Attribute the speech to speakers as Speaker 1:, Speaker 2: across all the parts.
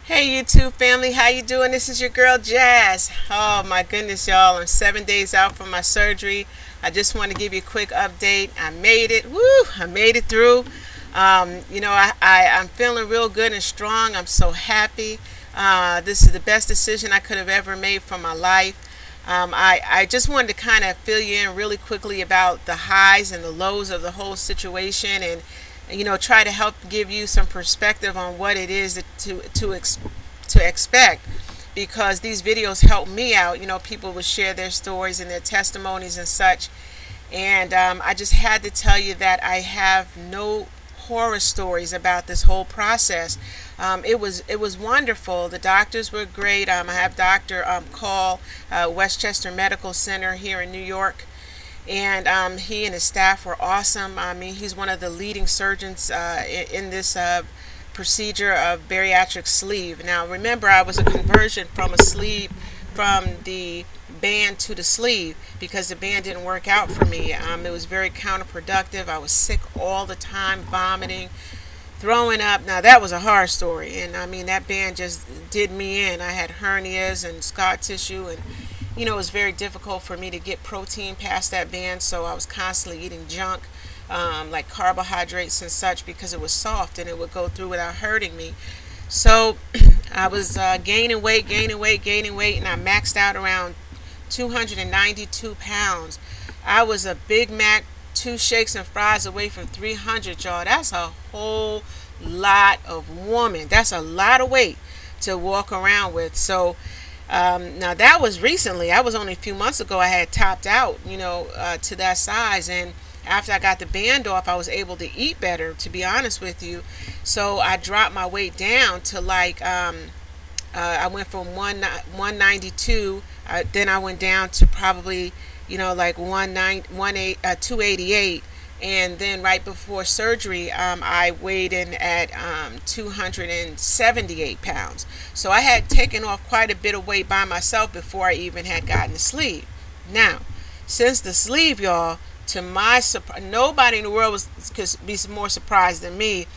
Speaker 1: Hey YouTube family, how you doing? This is your girl Jazz. Oh my goodness, y'all, I'm 7 days out from my surgery. I just want to give you a quick update. I made it. Woo! I made it through. I'm feeling real good and strong. I'm so happy. This is the best decision I could have ever made for my life. I just wanted to kind of fill you in really quickly about the highs and the lows of the whole situation, and try to help give you some perspective on what it is to expect, because these videos help me out. People would share their stories and their testimonies and such, and I just had to tell you that I have no horror stories about this whole process. It was wonderful. The doctors were great. I have Dr. Call, Westchester Medical Center here in New York, and he and his staff were awesome. I mean, he's one of the leading surgeons in this procedure of bariatric sleeve. Now, remember, I was a conversion from a sleeve, from the band to the sleeve, because the band didn't work out for me. It was very counterproductive. I was sick all the time, vomiting, throwing up. Now, that was a horror story, and I mean, that band just did me in. I had hernias and scar tissue, and it was very difficult for me to get protein past that band, so I was constantly eating junk, like carbohydrates and such, because it was soft and it would go through without hurting me. So I was gaining weight, and I maxed out around 292 pounds. I was a Big Mac, two shakes and fries away from 300, y'all. That's a whole lot of woman. That's a lot of weight to walk around with. So now that was recently. I was only a few months ago. I had topped out, to that size, and after I got the band off, I was able to eat better, to be honest with you. So I dropped my weight down to like I went from 192. Then I went down to probably like 288. And then right before surgery, I weighed in at 278 pounds. So I had taken off quite a bit of weight by myself before I even had gotten the sleeve. Now, since the sleeve, y'all, to my surprise, nobody in the world could be more surprised than me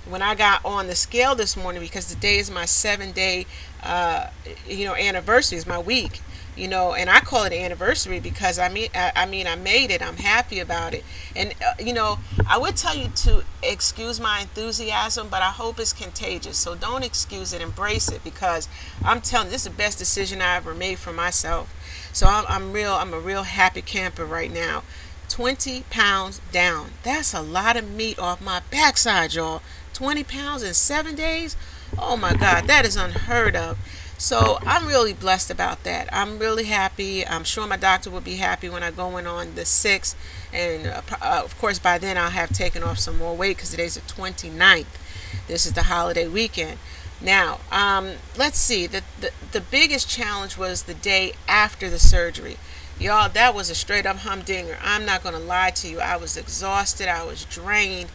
Speaker 1: when I got on the scale this morning, because today is my 7-day anniversary. Is my week. And I call it an anniversary because I made it. I'm happy about it. And I would tell you to excuse my enthusiasm, but I hope it's contagious. So don't excuse it, embrace it, because I'm telling you, this is the best decision I ever made for myself. So I'm a real happy camper right now. 20 pounds down. That's a lot of meat off my backside, y'all. 20 pounds in 7 days? Oh my God, that is unheard of. So I'm really blessed about that. I'm really happy. I'm sure my doctor will be happy when I go in on the 6th. And of course, by then I'll have taken off some more weight, because today's the 29th. This is the holiday weekend. Now, let's see. The biggest challenge was the day after the surgery. Y'all, that was a straight up humdinger. I'm not going to lie to you. I was exhausted. I was drained.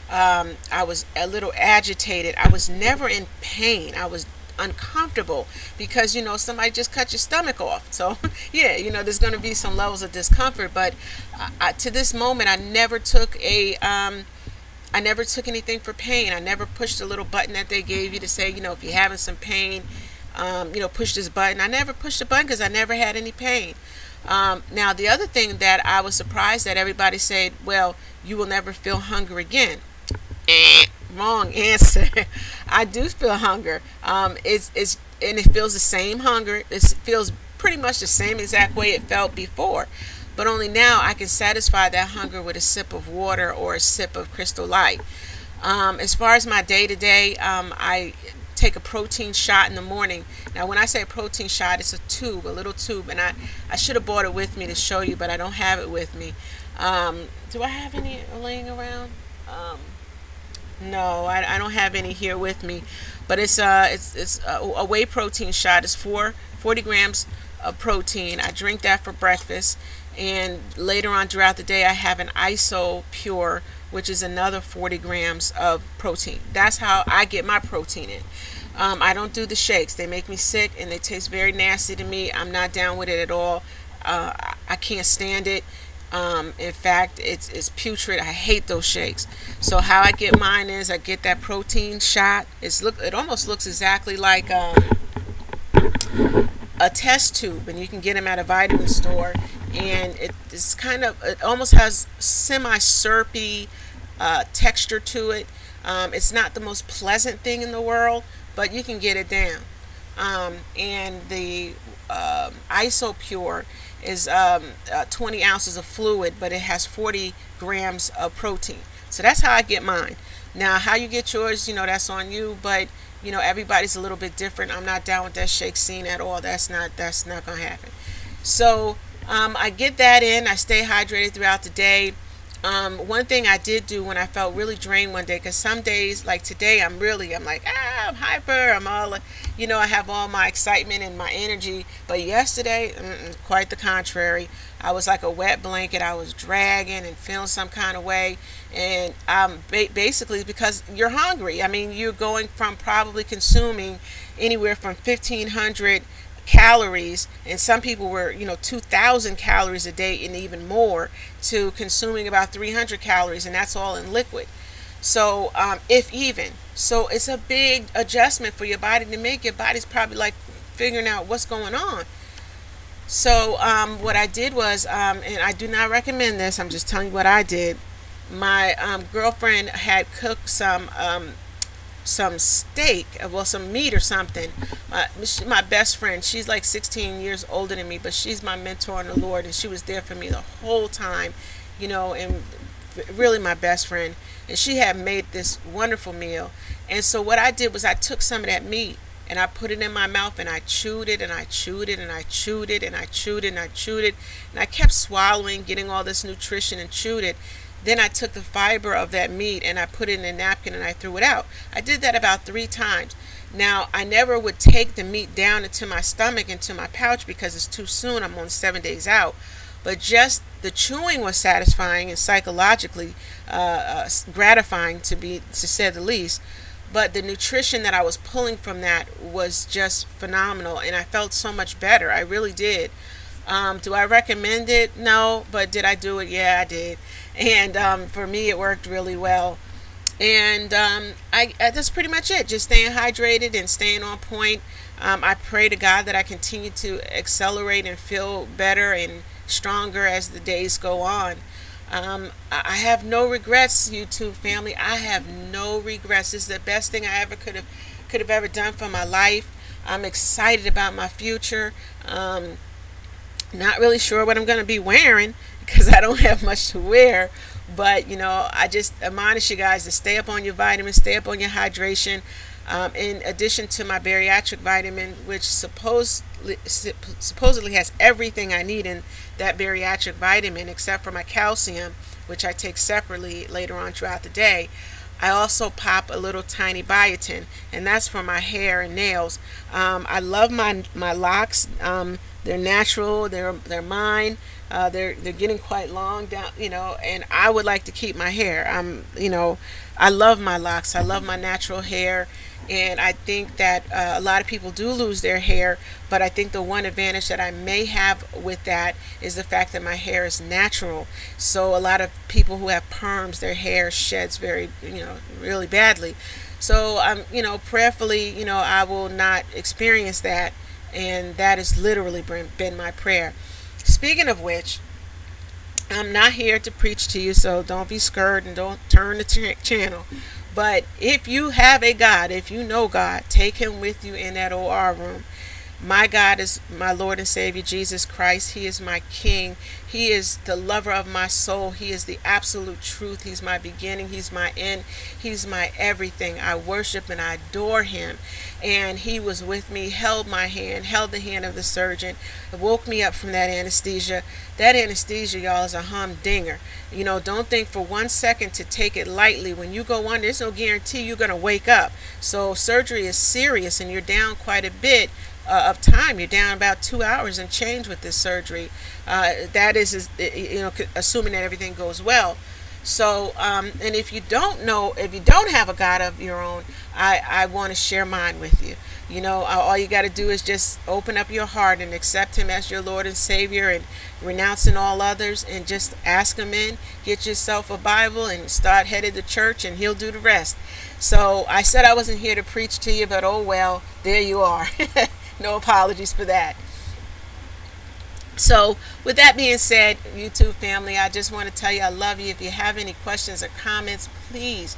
Speaker 1: I was a little agitated. I was never in pain. I was uncomfortable because somebody just cut your stomach off. So yeah, there's going to be some levels of discomfort, but to this moment, I never took anything for pain. I never pushed the little button that they gave you to say, if you're having some pain, push this button. I never pushed the button because I never had any pain. Now, the other thing that I was surprised that everybody said, well, you will never feel hunger again. Wrong answer. I do feel hunger. And it feels the same hunger. It feels pretty much the same exact way it felt before, but only now I can satisfy that hunger with a sip of water or a sip of Crystal Light. As far as my day to day, I take a protein shot in the morning. Now, when I say a protein shot, it's a little tube, and I should have brought it with me to show you, but I don't have it with me. Do I have any laying around? No, I don't have any here with me, but it's a whey protein shot. It's 40 grams of protein. I drink that for breakfast, and later on throughout the day, I have an ISO Pure, which is another 40 grams of protein. That's how I get my protein in. I don't do the shakes. They make me sick, and they taste very nasty to me. I'm not down with it at all. I can't stand it. In fact, it's putrid. I hate those shakes. So how I get mine is I get that protein shot. It almost looks exactly like a test tube, and you can get them at a vitamin store. And it almost has semi syrupy texture to it. It's not the most pleasant thing in the world, but you can get it down. And the IsoPure is 20 ounces of fluid, but it has 40 grams of protein. So that's how I get mine. Now, how you get yours, that's on you. But everybody's a little bit different. I'm not down with that shake scene at all. That's not gonna happen. So I get that in. I stay hydrated throughout the day. One thing I did do when I felt really drained one day, because some days, like today, I'm like, I'm hyper, I'm all, I have all my excitement and my energy. But yesterday, quite the contrary. I was like a wet blanket. I was dragging and feeling some kind of way. And basically, because you're hungry. I mean, you're going from probably consuming anywhere from 1,500 calories, and some people were 2,000 calories a day and even more, to consuming about 300 calories, and that's all in liquid. So if even so, it's a big adjustment for your body to make. Your body's probably like figuring out what's going on. So what I did was, and I do not recommend this, I'm just telling you what I did. My girlfriend had cooked some steak, well, some meat or something. My best friend, she's like 16 years older than me, but she's my mentor in the Lord, and she was there for me the whole time, and really my best friend. And she had made this wonderful meal. And so what I did was I took some of that meat and I put it in my mouth, and I chewed it and I chewed it and I chewed it and I chewed it and I chewed it, and I kept swallowing, getting all this nutrition, and chewed it. Then I took the fiber of that meat and I put it in a napkin and I threw it out. I did that about 3 times. Now, I never would take the meat down into my stomach, into my pouch, because it's too soon. I'm on 7 days out. But just the chewing was satisfying and psychologically gratifying, to say the least. But the nutrition that I was pulling from that was just phenomenal, and I felt so much better. I really did. Do I recommend it? No. But did I do it? Yeah, I did. And for me, it worked really well. And that's pretty much it. Just staying hydrated and staying on point. I pray to God that I continue to accelerate and feel better and stronger as the days go on. I have no regrets, YouTube family. I have no regrets. This is the best thing I ever could have ever done for my life. I'm excited about my future. Not really sure what I'm going to be wearing, because I don't have much to wear. But I just admonish you guys to stay up on your vitamins, stay up on your hydration. In addition to my bariatric vitamin, which supposedly has everything I need in that bariatric vitamin except for my calcium, which I take separately later on throughout the day. I also pop a little tiny biotin, and that's for my hair and nails. I love my locks. They're natural. They're mine. They're getting quite long down, and I would like to keep my hair. I love my locks. I love my natural hair. And I think that a lot of people do lose their hair, but I think the one advantage that I may have with that is the fact that my hair is natural. So a lot of people who have perms, their hair sheds very, really badly. So prayerfully, I will not experience that, and that has literally been my prayer. Speaking of which, I'm not here to preach to you, so don't be scared and don't turn the channel. But if you have a God, if you know God, take him with you in that OR room. My God is my Lord and Savior, Jesus Christ. He is my King. He is the lover of my soul. He is the absolute truth. He's my beginning. He's my end. He's my everything. I worship and I adore him. And he was with me, held my hand, held the hand of the surgeon, woke me up from that anesthesia. That anesthesia, y'all, is a humdinger. Don't think for 1 second to take it lightly. When you go under, there's no guarantee you're going to wake up. So surgery is serious, and you're down quite a bit of time. You're down about 2 hours and change with this surgery. That is assuming that everything goes well. So, and if you don't know, if you don't have a God of your own, I want to share mine with you. You know, all you got to do is just open up your heart and accept Him as your Lord and Savior, and renouncing all others, and just ask Him in. Get yourself a Bible and start headed to church, and He'll do the rest. So I said I wasn't here to preach to you, but oh well, there you are. No apologies for that. So, with that being said, YouTube family, I just want to tell you I love you. If you have any questions or comments, please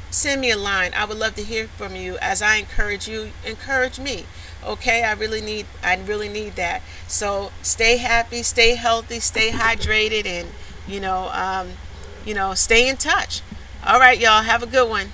Speaker 1: send me a line. I would love to hear from you. As I encourage you, encourage me. Okay, I really need that. So stay happy, stay healthy, stay hydrated, and stay in touch. All right, y'all, have a good one.